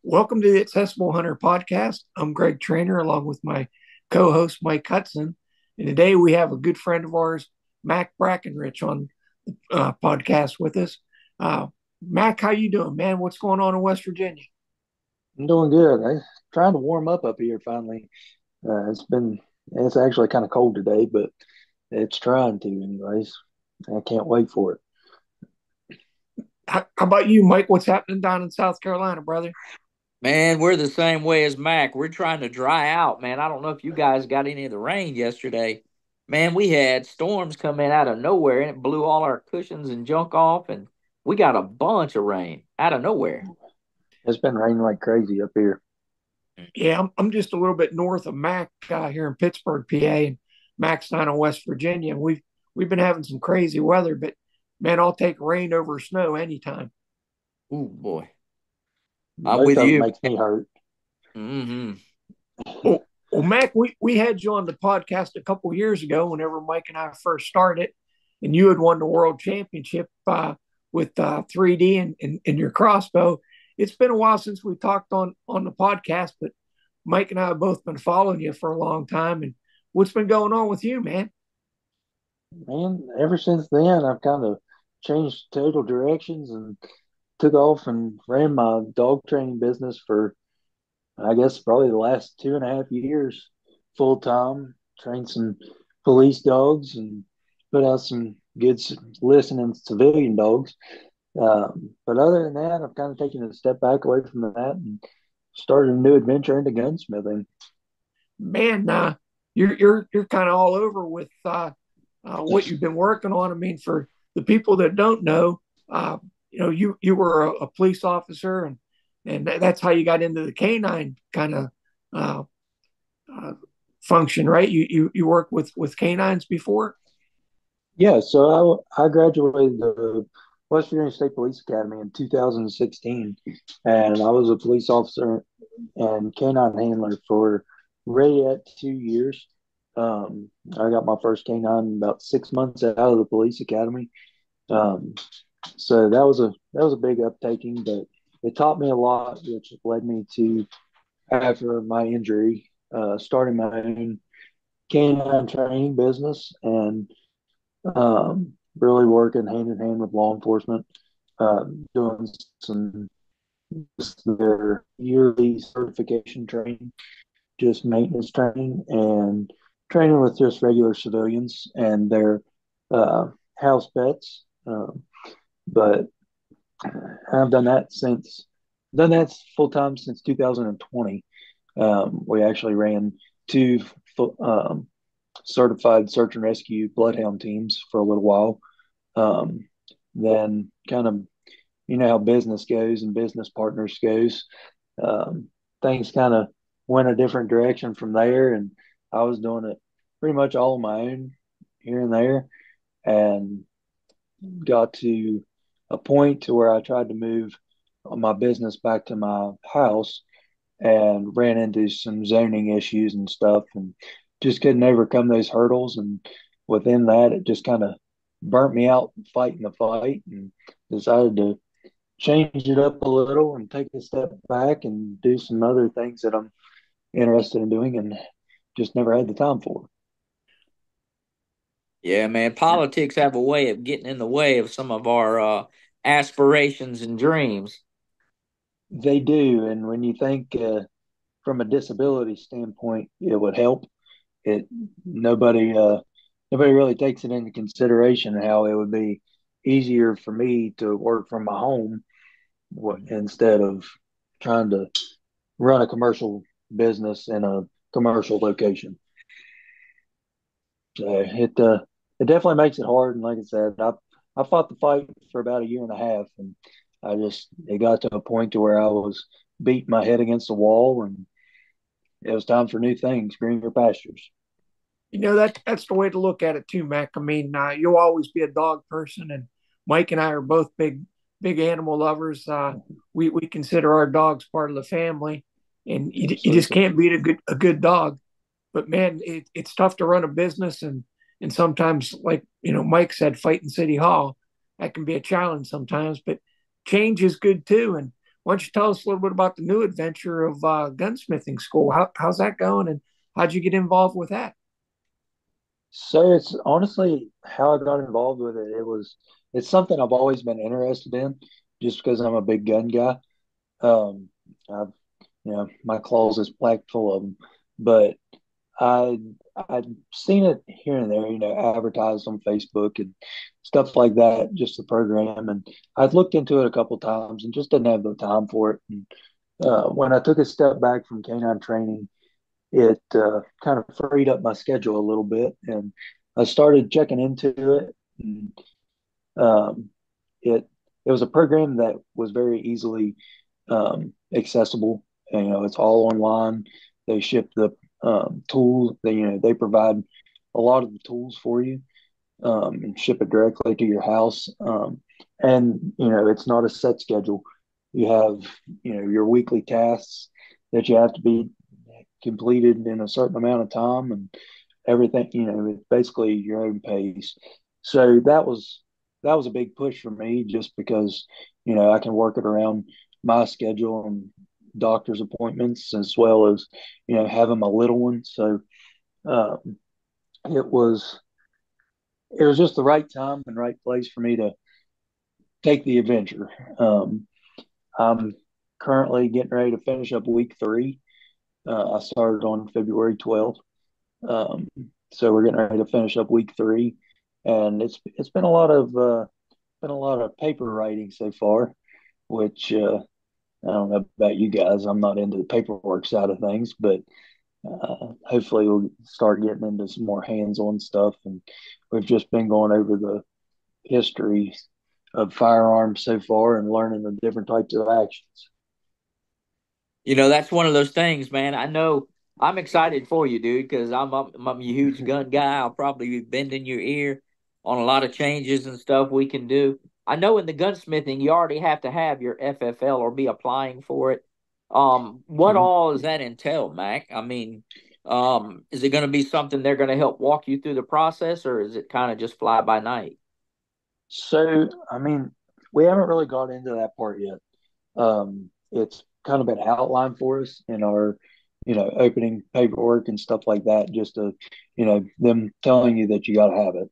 Welcome to the Accessible Hunter podcast. I'm Greg Trainer along with my co-host Mike Hudson. And today we have a good friend of ours, Mac Brackenrich, on the podcast with us. Mac, how you doing, man? What's going on in West Virginia? I'm doing good. I'm trying to warm up here finally. It's actually kind of cold today, but it's trying to anyways. I can't wait for it. How about you, Mike? What's happening down in South Carolina, brother? Man, we're the same way as Mac. We're trying to dry out, man. I don't know if you guys got any of the rain yesterday. Man, we had storms come in out of nowhere and it blew all our cushions and junk off, and we got a bunch of rain out of nowhere. It's been raining like crazy up here. Yeah, I'm just a little bit north of Mac here in Pittsburgh, PA, and Mac's down in West Virginia. And we've been having some crazy weather, but man, I'll take rain over snow anytime. Ooh, boy. I'm Most with of it you. makes me hurt. Mm-hmm. Well, Mac, we had you on the podcast a couple of years ago whenever Mike and I first started, and you had won the world championship with 3D and your crossbow. It's been a while since we talked on the podcast, but Mike and I have both been following you for a long time. And what's been going on with you, man? Man, ever since then, I've kind of changed total directions and took off and ran my dog training business for, I guess, probably the last 2.5 years full time. Trained some police dogs and put out some good listening civilian dogs. But other than that, I've kind of taken a step back away from that and started a new adventure into gunsmithing. Man, you're kind of all over with what you've been working on. I mean, for the people that don't know, you were a police officer, and that's how you got into the canine kind of uh, uh, function, right? You worked with canines before. Yeah, so I graduated the West Virginia State Police Academy in 2016, and I was a police officer and canine handler for right at 2 years. I got my first canine about 6 months out of the police academy. Um, so that was a big uptaking, but it taught me a lot, which led me to after my injury, starting my own canine training business and really working hand in hand with law enforcement, doing some their yearly certification training, just maintenance training, and training with just regular civilians and their uh, house pets. But I've done that full time since 2020. We actually ran two certified search and rescue bloodhound teams for a little while. Um, then kind of how business goes and business partners goes. Um, Things kind of went a different direction from there, and I was doing it pretty much all on my own here and there, and got to a point to where I tried to move my business back to my house and ran into some zoning issues and stuff and just couldn't overcome those hurdles. And within that, it just kind of burnt me out fighting the fight and decided to change it up a little and take a step back and do some other things that I'm interested in doing and just never had the time for. Yeah, man. Politics have a way of getting in the way of some of our aspirations and dreams. They do. And when you think from a disability standpoint, it would help. It nobody nobody really takes it into consideration how it would be easier for me to work from my home instead of trying to run a commercial business in a commercial location. So it definitely makes it hard. And like I said, I fought the fight for about a year and a half, and it got to a point to where I was beating my head against the wall, and it was time for new things, greener pastures. That's the way to look at it too, Mac. I mean, you'll always be a dog person, and Mike and I are both big animal lovers. We consider our dogs part of the family, and you just Absolutely. can't beat a good dog. But man, it's tough to run a business, and sometimes, like Mike said, fighting City Hall, that can be a challenge sometimes. But change is good too. And why don't you tell us a little bit about the new adventure of gunsmithing school? How's that going, and how'd you get involved with that? So it's honestly how I got involved with it. It's something I've always been interested in, just because I'm a big gun guy. I've my closet's packed full of them, but I I'd seen it here and there, advertised on Facebook and stuff like that, just the program. And I'd looked into it a couple times and just didn't have the time for it. And when I took a step back from canine training, it kind of freed up my schedule a little bit, and I started checking into it. And um, it it was a program that was very easily accessible. And, it's all online. They ship the tools. They provide a lot of the tools for you, and ship it directly to your house. And it's not a set schedule. You have your weekly tasks that you have to be completed in a certain amount of time, and everything. It's basically your own pace. So that was a big push for me, just because I can work it around my schedule and doctor's appointments, as well as having my little one. So um, it was it was just the right time and right place for me to take the adventure. I'm currently getting ready to finish up week 3. I started on February 12th. Um, so we're getting ready to finish up week 3, and it's been a lot of paper writing so far, which I don't know about you guys. I'm not into the paperwork side of things, but hopefully we'll start getting into some more hands-on stuff. And we've just been going over the history of firearms so far and learning the different types of actions. That's one of those things, man. I know I'm excited for you, dude, because I'm a huge gun guy. I'll probably be bending your ear on a lot of changes and stuff we can do. I know in the gunsmithing, you already have to have your FFL or be applying for it. What Mhm. all does that entail, Mac? I mean, is it going to be something they're going to help walk you through the process, or is it kind of just fly by night? So, I mean, we haven't really got into that part yet. It's kind of been outlined for us in our, opening paperwork and stuff like that, just to, them telling you that you got to have it.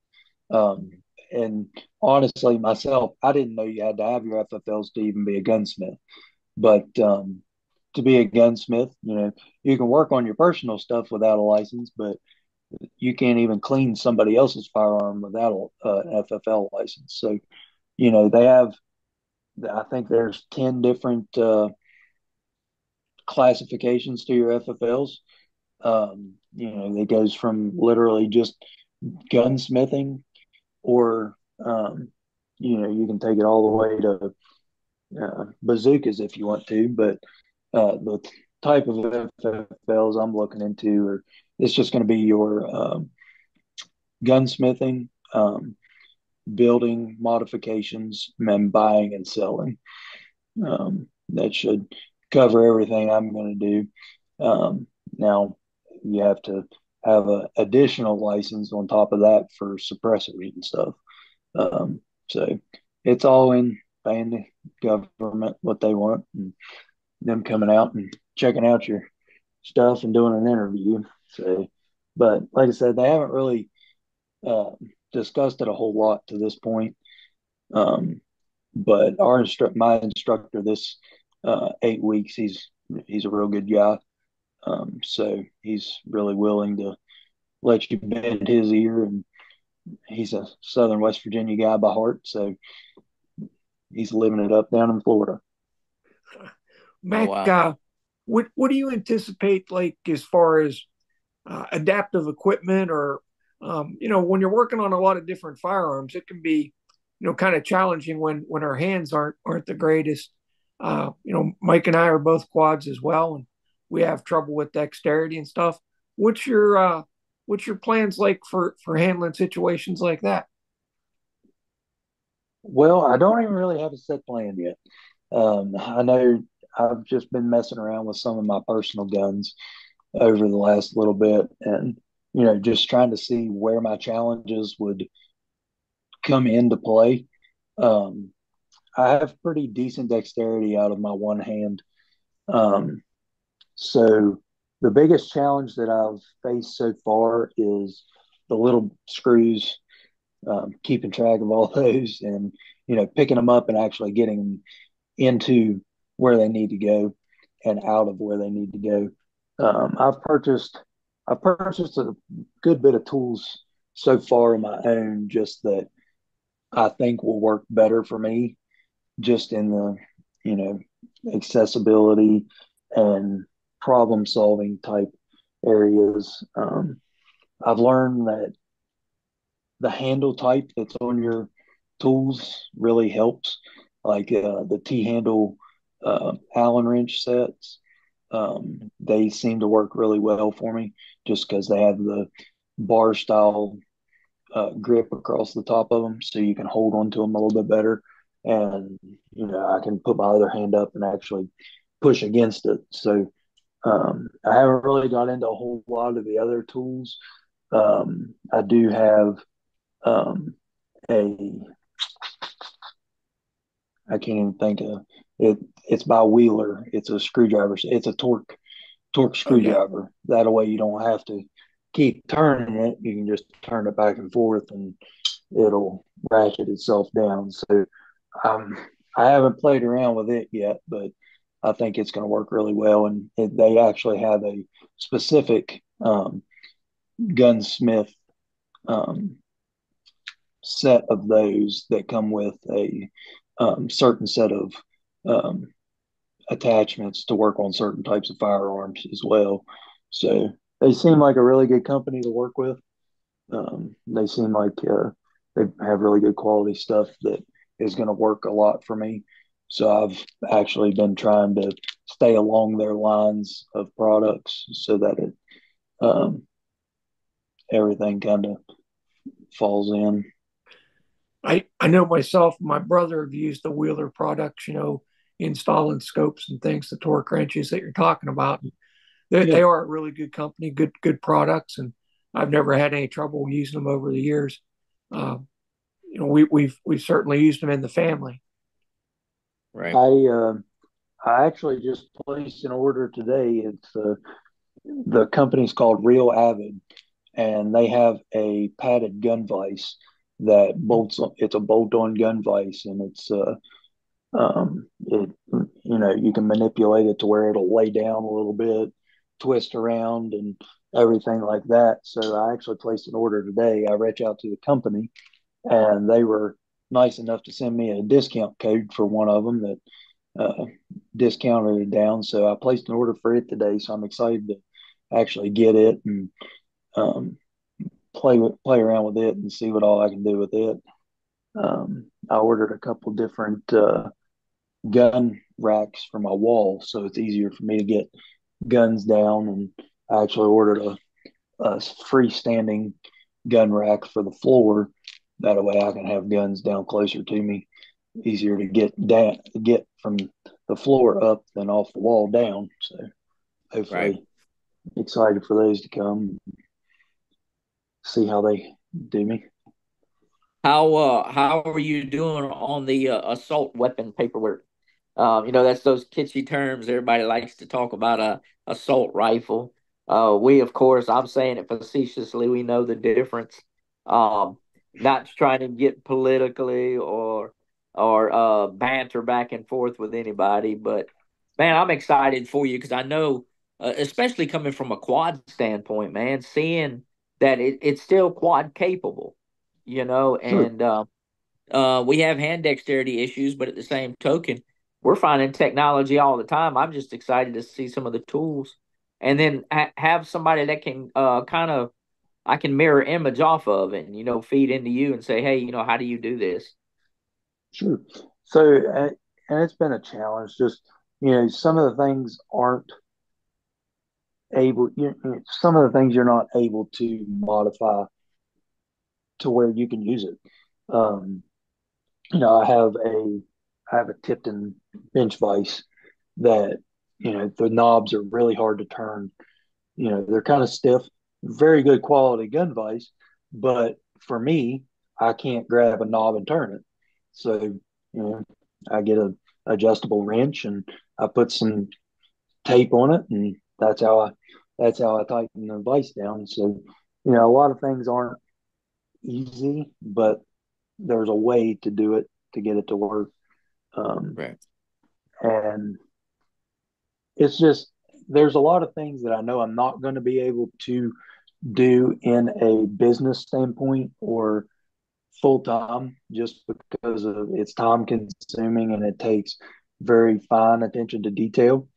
And honestly, myself, I didn't know you had to have your FFLs to even be a gunsmith. But to be a gunsmith, you can work on your personal stuff without a license, but you can't even clean somebody else's firearm without an FFL license. So, they have, I think there's 10 different classifications to your FFLs. It goes from literally just gunsmithing, or, you can take it all the way to bazookas if you want to. But the type of FFLs I'm looking into, it's just going to be your gunsmithing, building modifications, and buying and selling. That should cover everything I'm going to do. Now, you have to have an additional license on top of that for suppressors and stuff. So it's all in paying the government what they want, and them coming out and checking out your stuff and doing an interview. So, but like I said, they haven't really uh, discussed it a whole lot to this point. Um, but my instructor this 8 weeks, he's a real good guy. So he's really willing to let you bend his ear, and he's a Southern West Virginia guy by heart. So he's living it up down in Florida. Oh Mac, wow. what do you anticipate, like, as far as adaptive equipment, or when you're working on a lot of different firearms, it can be kind of challenging when our hands aren't the greatest. Mike and I are both quads as well, and we have trouble with dexterity and stuff. What's your uh, what's your plans like for handling situations like that? Well, I don't even really have a set plan yet. I know I've just been messing around with some of my personal guns over the last little bit, and just trying to see where my challenges would come into play. Um, I have pretty decent dexterity out of my one hand. Um, so the biggest challenge that I've faced so far is the little screws, keeping track of all those, and picking them up and actually getting them into where they need to go and out of where they need to go. I've purchased a good bit of tools so far on my own, just that I think will work better for me, just in the you know accessibility and problem solving type areas. I've learned that the handle type that's on your tools really helps, like the T handle Allen wrench sets. They seem to work really well for me, just because they have the bar style grip across the top of them, so you can hold onto them a little bit better. And I can put my other hand up and actually push against it. So I haven't really got into a whole lot of the other tools. I do have um, a I can't even think of it. It's by Wheeler. It's a screwdriver. It's a torque Oh yeah. screwdriver. That way you don't have to keep turning it. You can just turn it back and forth, and it'll ratchet itself down. So um, I haven't played around with it yet, but I think it's going to work really well. And they actually have a specific gunsmith um, set of those that come with a certain set of um, attachments to work on certain types of firearms as well. So they seem like a really good company to work with. They seem like they have really good quality stuff that is going to work a lot for me. So I've actually been trying to stay along their lines of products so that um, everything kind of falls in. I know myself, my brother have used the Wheeler products, installing scopes and things, the torque wrenches that you're talking about. Yeah, They are a really good company, good products, and I've never had any trouble using them over the years. Uh, we've certainly used them in the family. Right. I I actually just placed an order today. It's the company's called Real Avid, and they have a padded gun vise that bolts. It's a bolt-on gun vise, and it you can manipulate it to where it'll lay down a little bit, twist around, and everything like that. So I actually placed an order today. I reached out to the company, and they were nice enough to send me a discount code for one of them that discounted it down. So I placed an order for it today. So I'm excited to actually get it and um, play around with it and see what all I can do with it. I ordered a couple different gun racks for my wall, so it's easier for me to get guns down. And I actually ordered a freestanding gun rack for the floor. That way, I can have guns down closer to me. Easier to get from the floor up than off the wall down. So Right. hopefully, excited for those to come. See how they do me. How are you doing on the assault weapon paperwork? That's those kitschy terms everybody likes to talk about, a assault rifle. We, of course, I'm saying it facetiously, we know the difference. Um, Not trying to get politically or banter back and forth with anybody, but man, I'm excited for you because I know, especially coming from a quad standpoint, man, seeing that it's still quad capable, Sure. and we have hand dexterity issues, but at the same token, we're finding technology all the time. I'm just excited to see some of the tools, and then have somebody that can kind of I can mirror image off of it, and feed into you and say, hey, how do you do this? Sure. So, and it's been a challenge. Just some of the things aren't able. Some of the things you're not able to modify to where you can use it. Um, I have a Tipton bench vise that the knobs are really hard to turn. They're kind of stiff. Very good quality gun vise, but for me, I can't grab a knob and turn it. So I get a adjustable wrench and I put some tape on it, and that's how I tighten the vise down. So, a lot of things aren't easy, but there's a way to do it to get it to work. Um, Right. and it's just there's a lot of things that I know I'm not going to be able to do in a business standpoint or full time just because of it's time consuming and it takes very fine attention to detail.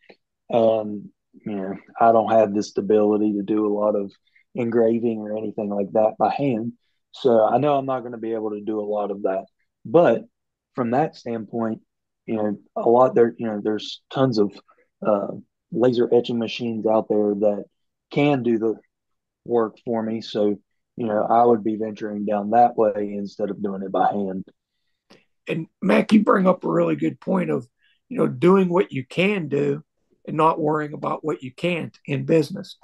And I don't have the stability to do a lot of engraving or anything like that by hand. So I know I'm not going to be able to do a lot of that. But from that standpoint, a lot there, there's tons of uh, laser etching machines out there that can do the work for me. So, I would be venturing down that way instead of doing it by hand. And Mac, you bring up a really good point of, doing what you can do and not worrying about what you can't in business.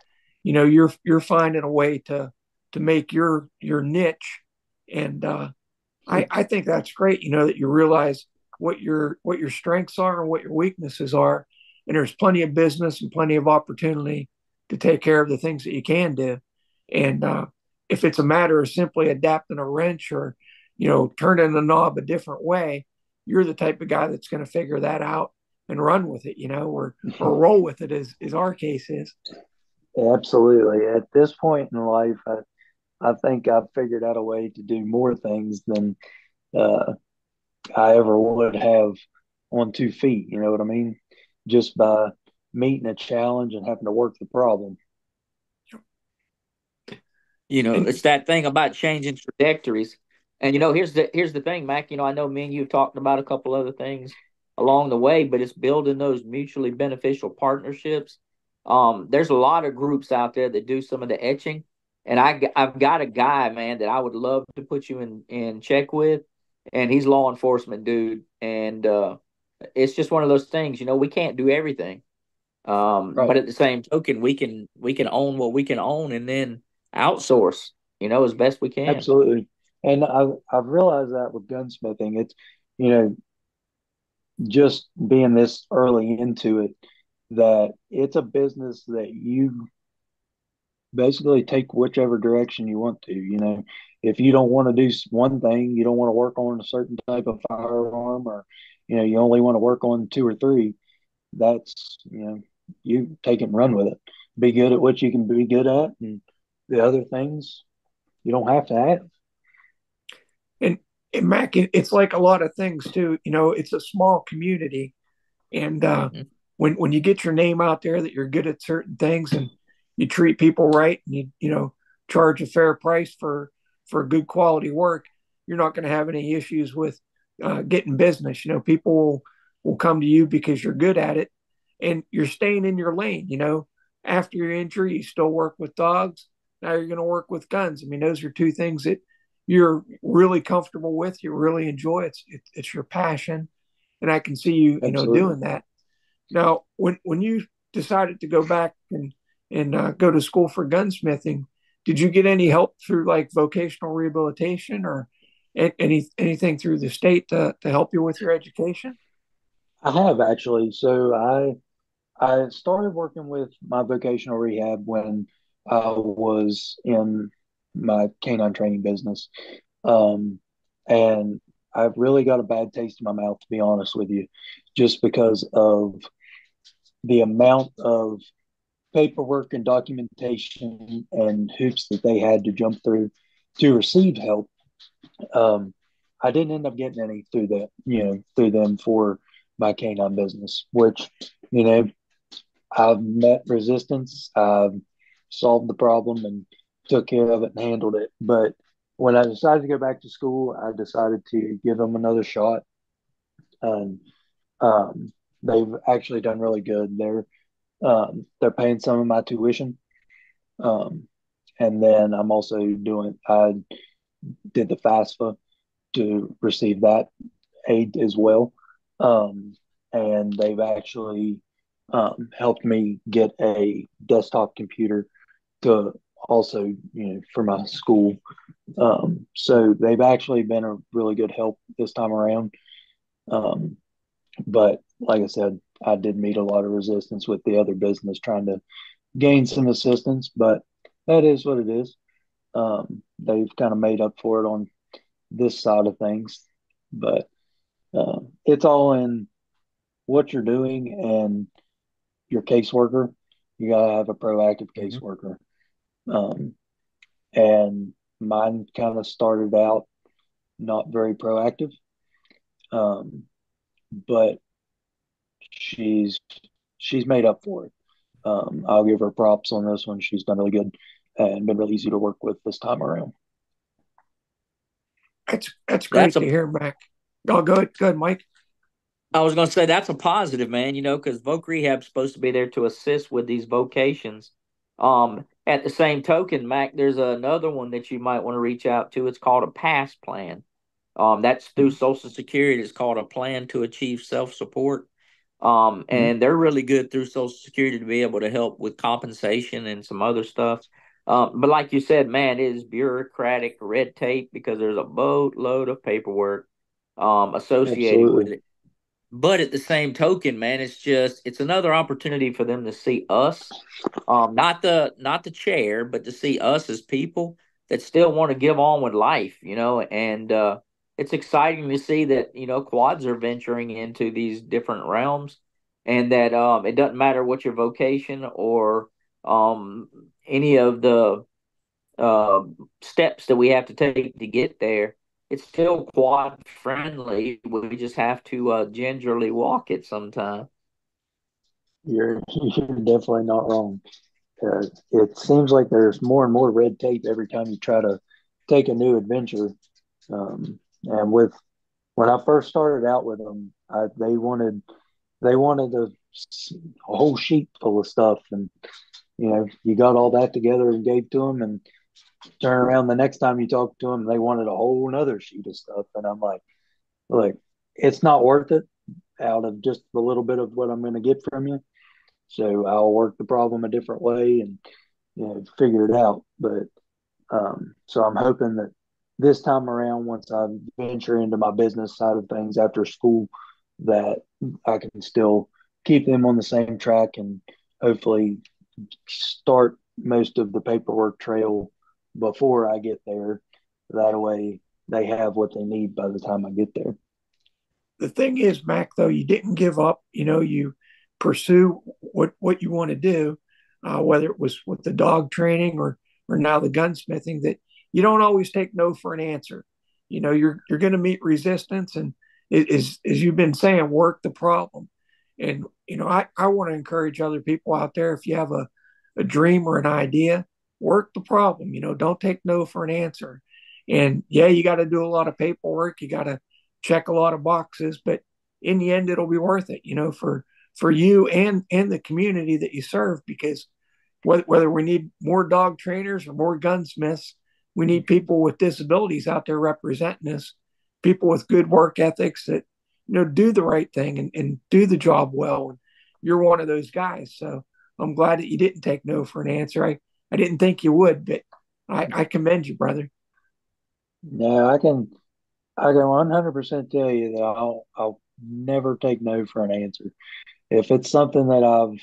You're finding a way to make your niche, and I think that's great. That you realize what your strengths are and what your weaknesses are, and there's plenty of business and plenty of opportunity to take care of the things that you can do. And if it's a matter of simply adapting a wrench or turning the knob a different way, you're the type of guy that's going to figure that out and run with it, or roll with it, as our case is. Absolutely. At this point in life, I think I've figured out a way to do more things than uh, I ever would have on 2 feet. You know what I mean? Just by meeting a challenge and having to work the problem. And It's that thing about changing trajectories. And here's the thing, Mac. I know me and you have talked about a couple other things along the way, but it's building those mutually beneficial partnerships. There's a lot of groups out there that do some of the etching, and I've got a guy, man, that I would love to put you in check with, and he's law enforcement dude, and it's just one of those things. We can't do everything. But Right. at the same token, we can own what we can own and then outsource, as best we can. Absolutely. And I've realized that with gunsmithing, it's, you know, just being this early into it, that it's a business that you basically take whichever direction you want to. If you don't want to do one thing, you don't want to work on a certain type of firearm, or you only want to work on two or three. That's you take it and run with it. Be good at what you can be good at, and the other things you don't have to have. and, and Mac, it's like a lot of things too. It's a small community, and Hmm. when you get your name out there that you're good at certain things and you treat people right and you charge a fair price for good quality work, you're not going to have any issues with getting business. People will come to you because you're good at it and you're staying in your lane. After your injury, you still work with dogs. Now you're going to work with guns. I mean, those are two things that you're really comfortable with. You really enjoy it. It's your passion, and I can see you, Absolutely. doing that. Now, when you decided to go back and go to school for gunsmithing, did you get any help through like vocational rehabilitation or anything through the state to help you with your education? I have actually. So I started working with my vocational rehab when I was in my canine training business. Um, and I've really got a bad taste in my mouth, to be honest with you, just because of the amount of paperwork and documentation and hoops that they had to jump through to receive help. Um, I didn't end up getting any through them for my canine business, which, you know, I've met resistance. I've solved the problem and took care of it and handled it. But when I decided to go back to school, I decided to give them another shot. And um, they've actually done really good. They're paying some of my tuition. Um, and then I did the FAFSA to receive that aid as well. Um, and they've actually helped me get a desktop computer to also, for my school. So they've actually been a really good help this time around. Um, But like I said, I did meet a lot of resistance with the other business trying to gain some assistance, but that is what it is. They've kind of made up for it on this side of things, but it's all in what you're doing and your caseworker. You gotta have a proactive Mhm. caseworker. Um, and mine kind of started out not very proactive, um, but she's she's made up for it. I'll give her props on this one. She's done really good and been really easy to work with this time around. That's That's great to a hear, Mac. Oh, good, Mike. I was going to say that's a positive, man, because Voc Rehab's supposed to be there to assist with these vocations. At the same token, Mac, there's another one that you might want to reach out to. It's called a PASS plan. That's through Social Security. It's called a plan to achieve self-support. Mm-hmm. And they're really good through Social Security to be able to help with compensation and some other stuff. But like you said, man, it is bureaucratic red tape because there's a boatload of paperwork associated with Absolutely. it. But at the same token, man, it's another opportunity for them to see us, not the chair, but to see us as people that still want to give on with life. And it's exciting to see that quads are venturing into these different realms, and that it doesn't matter what your vocation or any of the uh, steps that we have to take to get there. It's still quad friendly. We just have to gingerly walk it sometime. You're definitely not wrong. It seems like there's more and more red tape every time you try to take a new adventure. And with when I first started out with them, they wanted a whole sheet full of stuff, and you got all that together and gave to them, and turn around the next time you talk to them, they wanted a whole another sheet of stuff, and I'm like, look, it's not worth it out of just the little bit of what I'm going to get from you. So I'll work the problem a different way and figure it out. But so I'm hoping that this time around, once I venture into my business side of things after school, that I can still keep them on the same track and hopefully start most of the paperwork trail before I get there. That way they have what they need by the time I get there. The thing is, Mac, though, you didn't give up. You pursue what you want to do, whether it was with the dog training or now the gunsmithing. That you don't always take no for an answer. You're going to meet resistance, and as you've been saying, work the problem. And I want to encourage other people out there. If you have a dream or an idea, work the problem. Don't take no for an answer. And yeah, you got to do a lot of paperwork. You got to check a lot of boxes, but in the end, it'll be worth it, for you and the community that you serve. Because whether we need more dog trainers or more gunsmiths, we need people with disabilities out there representing us, people with good work ethics that do the right thing and do the job well. And you're one of those guys, so I'm glad that you didn't take no for an answer. I didn't think you would, but I commend you, brother. No, I can 100% tell you that I'll never take no for an answer. If it's something that I've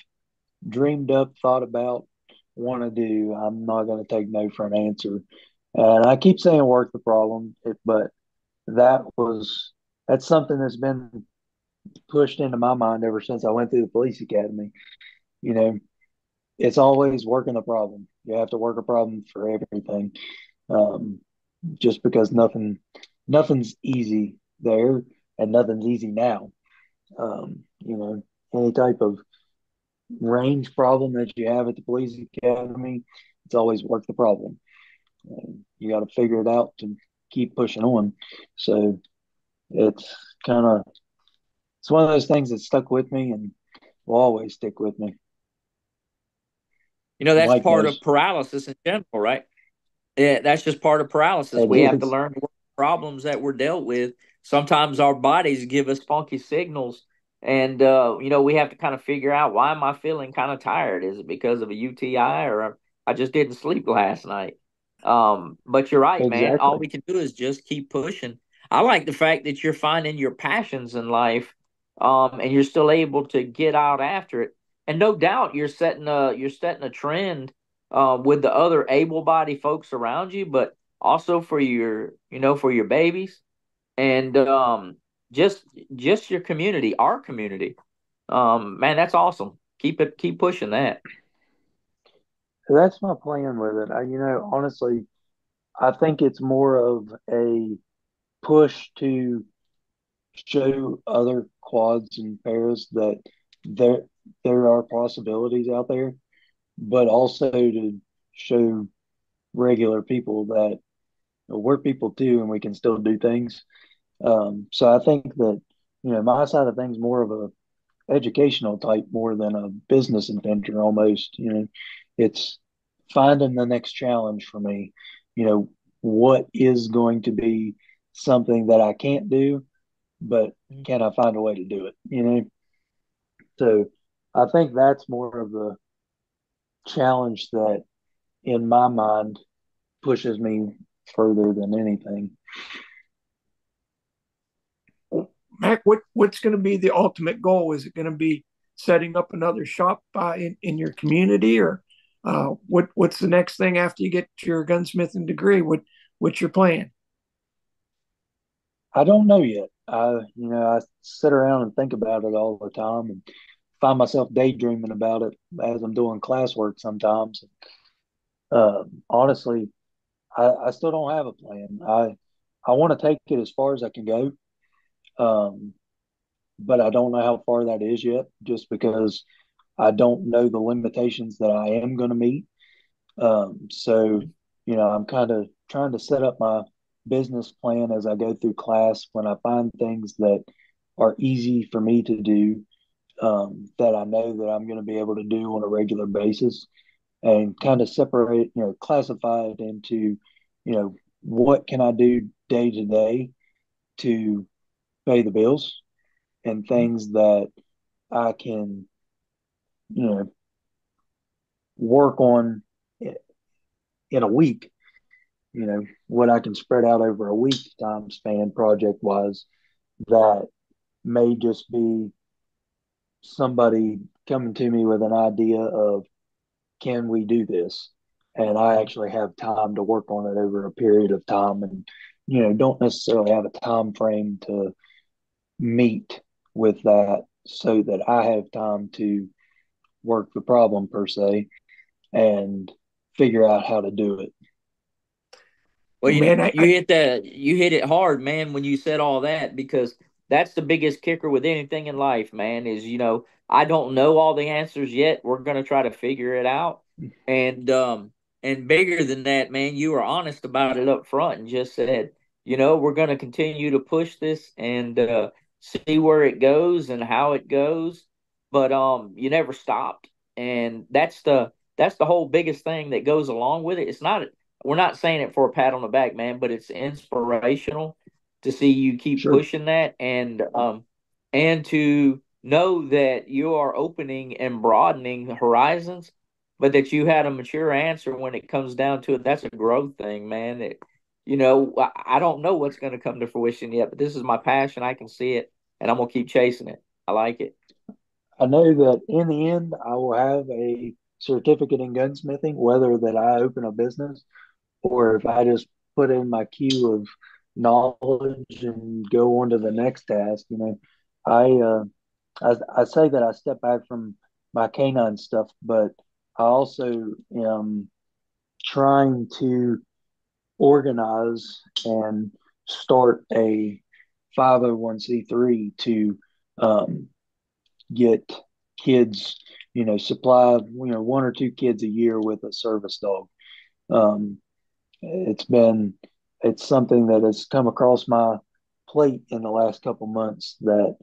dreamed up, thought about, want to do, I'm not going to take no for an answer. And I keep saying work the problem, but that was that's something that's been pushed into my mind ever since I went through the police academy. You know, it's always working the problem. You have to work a problem for everything. Um, just because nothing's easy there and nothing's easy now. Any type of range problem that you have at the police academy, it's always work the problem. You got to figure it out to keep pushing on. So it's kind of it's one of those things that stuck with me and will always stick with me. That's Mike part of knows paralysis in general, right? Yeah, that's just part of paralysis. it We have to is learn to work problems that we're dealt with. Sometimes our bodies give us funky signals, and we have to kind of figure out, why am I feeling kind of tired? Is it because of a UTI, or I just didn't sleep last night? But you're right, man. All exactly. we can do is just keep pushing. I like the fact that you're finding your passions in life, and you're still able to get out after it. And no doubt you're setting a trend with the other able-bodied folks around you, but also for your babies and just just your community, our community. Man, that's awesome. Keep pushing that. That's my plan with it. Honestly, I think it's more of a push to show other quads and pairs that there there are possibilities out there, but also to show regular people that we're people too, and we can still do things. So I think that my side of things more of a educational type more than a business adventure almost. It's finding the next challenge for me. What is going to be something that I can't do, but can I find a way to do it? So I think that's more of the challenge that in my mind pushes me further than anything. Mac, what's going to be the ultimate goal? Is it going to be setting up another shop in your community, or what's the next thing after you get your gunsmithing degree? What's your plan? I don't know yet. I sit around and think about it all the time and find myself daydreaming about it as I'm doing classwork sometimes. Honestly, I still don't have a plan. I want to take it as far as I can go, um, but I don't know how far that is yet, just because I don't know the limitations that I am going to meet. So, I'm kind of trying to set up my business plan as I go through class when I find things that are easy for me to do, that I know that I'm going to be able to do on a regular basis, and kind of separate, classify it into, what can I do day to day to pay the bills, and things that I can, you know, work on in a week, what I can spread out over a week time span project wise that may just be somebody coming to me with an idea of, can we do this? And I actually have time to work on it over a period of time, and, don't necessarily have a time frame to meet with that, so that I have time to work the problem per se and figure out how to do it. Well, Well, man, you hit it hard, man, when you said all that, because that's the biggest kicker with anything in life, man, is I don't know all the answers yet. We're gonna try to figure it out. And bigger than that, man, you were honest about it up front and just said, we're gonna continue to push this and see where it goes and how it goes. But you never stopped. And that's the whole biggest thing that goes along with it. It's not We're not saying it for a pat on the back, man, but it's inspirational to see you keep Sure. pushing that and to know that you are opening and broadening horizons, but that you had a mature answer when it comes down to it. That's a growth thing, man. I don't know what's going to come to fruition yet, but this is my passion. I can see it, and I'm gonna keep chasing it. I like it. I know that in the end, I will have a certificate in gunsmithing, whether that I open a business or if I just put in my queue of knowledge and go on to the next task. I uh, I say that I step back from my canine stuff, but I also am trying to organize and start a 501(c)(3) to um, get kids, supply, one or two kids a year with a service dog. Um, it's been, it's something that has come across my plate in the last couple months that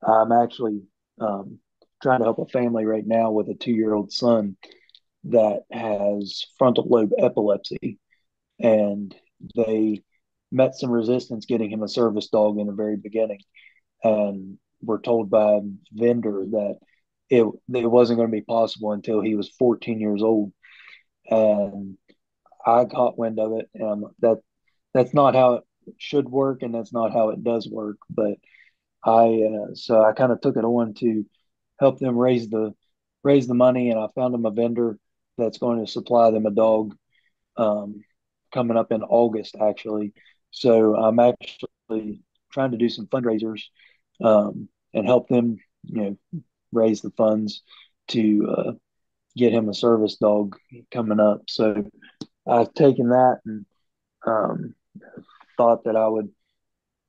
I'm actually um, trying to help a family right now with a 2-year-old son that has frontal lobe epilepsy, and they met some resistance getting him a service dog in the very beginning, and were told by a vendor that it wasn't going to be possible until he was 14 years old. And I caught wind of it, and that's not how it should work, and that's not how it does work. But So I kind of took it on to help them raise the money, and I found them a vendor that's going to supply them a dog um, coming up in August, actually. So I'm actually trying to do some fundraisers and help them, raise the funds to get him a service dog coming up. So I've taken that and um, thought that I would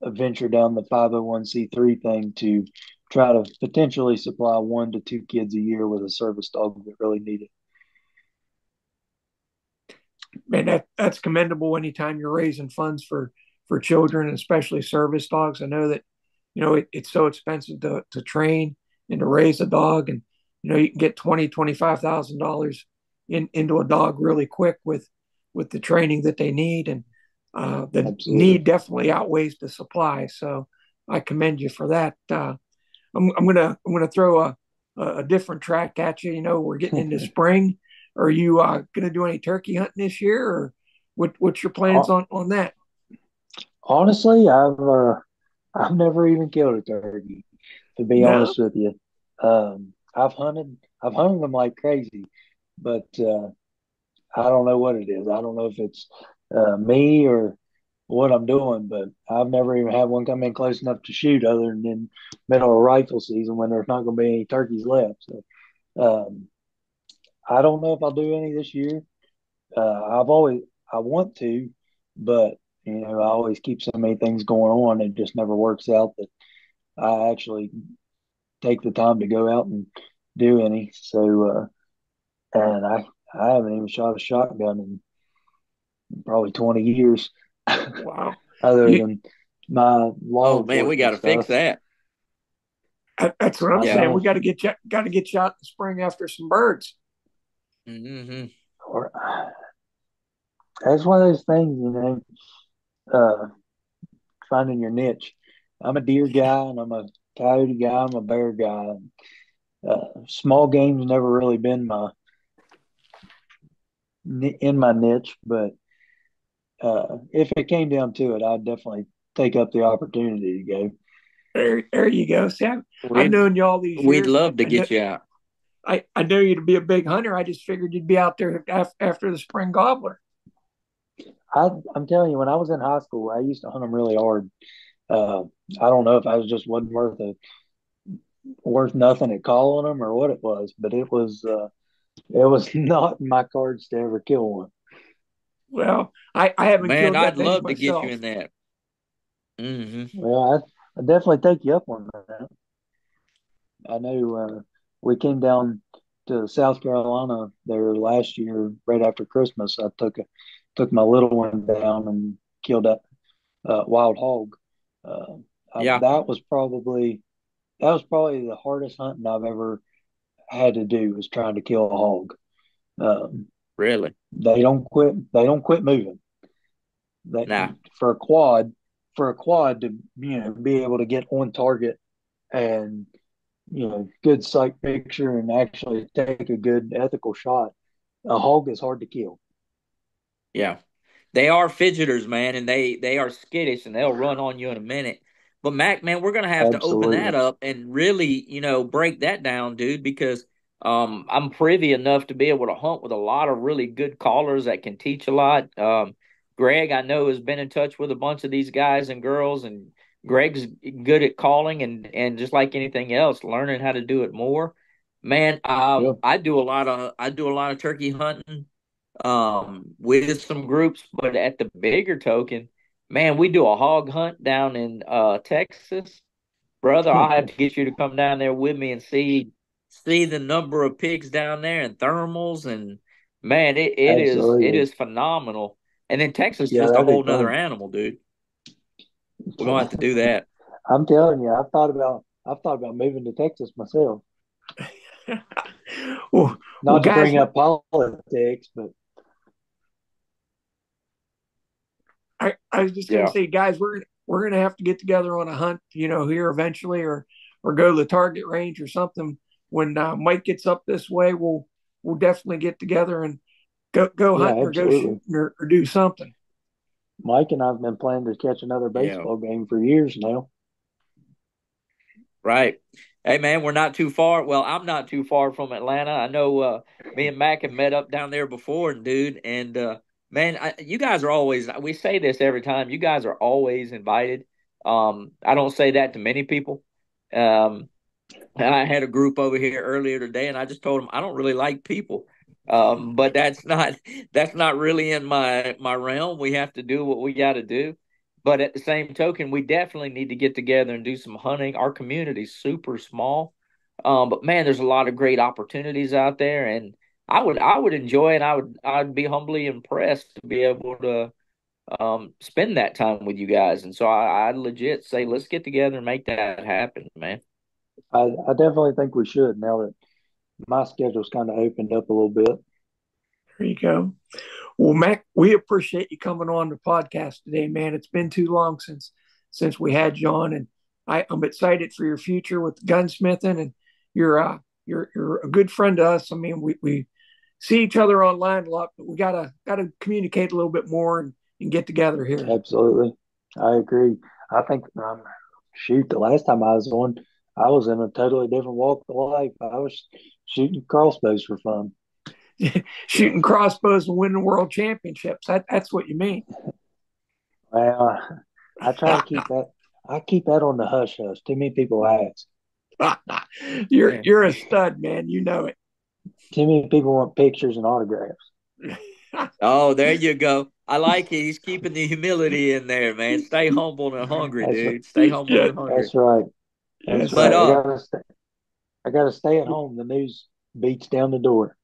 venture down the 501(c)(3) thing to try to potentially supply 1 to 2 kids a year with a service dog that really need it. Man, that's commendable anytime you're raising funds for children, and especially service dogs. I know that, it's so expensive to train and to raise a dog. And, you can get $25,000 into a dog really quick with the training that they need. And the Absolutely. need definitely outweighs the supply. So I commend you for that. I'm gonna throw a different track at you. We're getting into spring. Are you gonna do any turkey hunting this year, or what's your plans on that? Honestly, I've never even killed a turkey, to be No. honest with you. I've hunted them like crazy, but I don't know what it is. I don't know if it's me or what I'm doing, but I've never even had one come in close enough to shoot other than in middle of rifle season when there's not going to be any turkeys left. So um, I don't know if I'll do any this year. I want to, but I always keep so many things going on. It just never works out that I actually take the time to go out and do any. So, and I haven't even shot a shotgun in probably 20 years, Wow. other You, than my law Oh man, we got enforcement to fix stuff. that. that's what I'm I Yeah. saying. know. We got to get you out in the spring after some birds. Hmm. Or that's one of those things, uh, finding your niche. I'm a deer guy, and I'm a coyote guy. I'm a bear guy. Small game's never really been in my niche, but if it came down to it, I'd definitely take up the opportunity to go. There you go. See, I've We'd known you all these we'd years, and love to get you out. I know you to be a big hunter. I just figured you'd be out there after the spring gobbler. I'm telling you, when I was in high school, I used to hunt them really hard. Uh, I don't know if I was just wasn't worth nothing at calling them or what it was, but it was not in my cards to ever kill one. Well, I haven't Man, killed I'd that many love to get you myself. in that. Hmm. Well, I definitely take you up on that. I know we came down to South Carolina there last year, right after Christmas. Took my little one down and killed a wild hog. Uh, Yeah, that was probably the hardest hunting I've ever had to do was trying to kill a hog. Um, really. they don't quit. They don't quit moving. They Nah. for a quad for a quad to be able to get on target and good sight picture and actually take a good ethical shot. A hog is hard to kill. Yeah. They are fidgeters, man, and they are skittish and they'll run on you in a minute. But Mac, man, we're gonna have to open that Absolutely. up and really, break that down, dude, because I'm privy enough to be able to hunt with a lot of really good callers that can teach a lot. Greg, I know, has been in touch with a bunch of these guys and girls, and Greg's good at calling and just like anything else, learning how to do it more. Man, Yep. I do a lot of turkey hunting with some groups, but at the bigger token, man, we do a hog hunt down in Texas. Brother, I'll have to get you to come down there with me and see the number of pigs down there and thermals, and man, it Absolutely. is phenomenal. And then Texas Yeah, just a that'd be whole nother fun. animal, dude. We're gonna have to do that. I'm telling you, I've thought about moving to Texas myself. well, well, Not to guys, bring up politics, but I was just gonna Yeah. say, guys, we're gonna have to get together on a hunt, here eventually, or go to the target range or something. When Mike gets up this way, we'll definitely get together and go yeah, hunting or go absolutely. shooting or do something. Mike and I've been planning to catch another Yeah. baseball game for years now. Right. Hey, man, we're not too far. Well, I'm not too far from Atlanta. I know me and Mac have met up down there before, dude. And man, you guys are always, we say this every time, you guys are always invited. I don't say that to many people. Um, I had a group over here earlier today, and I just told them I don't really like people. But that's not really in my realm. We have to do what we got to do. But at the same token, we definitely need to get together and do some hunting. Our community's super small, but man, there's a lot of great opportunities out there, and I would enjoy, and I'd be humbly impressed to be able to spend that time with you guys. And so I legit say, let's get together and make that happen, man. I definitely think we should now that my schedule's kind of opened up a little bit. There you go. Well, Mac, we appreciate you coming on the podcast today, man. It's been too long since we had you on, and I'm excited for your future with gunsmithing. And you're a good friend to us. I mean, we see each other online a lot, but we gotta communicate a little bit more and get together here. Absolutely. I agree. I think, shoot, the last time I was on, I was in a totally different walk of life. I was shooting crossbows for fun. Shooting crossbows and winning world championships. That's what you mean. Well, I try to keep that. I keep that on the hush hush. Too many people ask. You're a stud, man. You know it. Too many people want pictures and autographs. Oh, there you go. I like it. He's keeping the humility in there, man. Stay humble and hungry, That's dude. Stay humble Yeah, and hungry. that's right. That's yes, But right. sir. I gotta stay at home. The news beats down the door.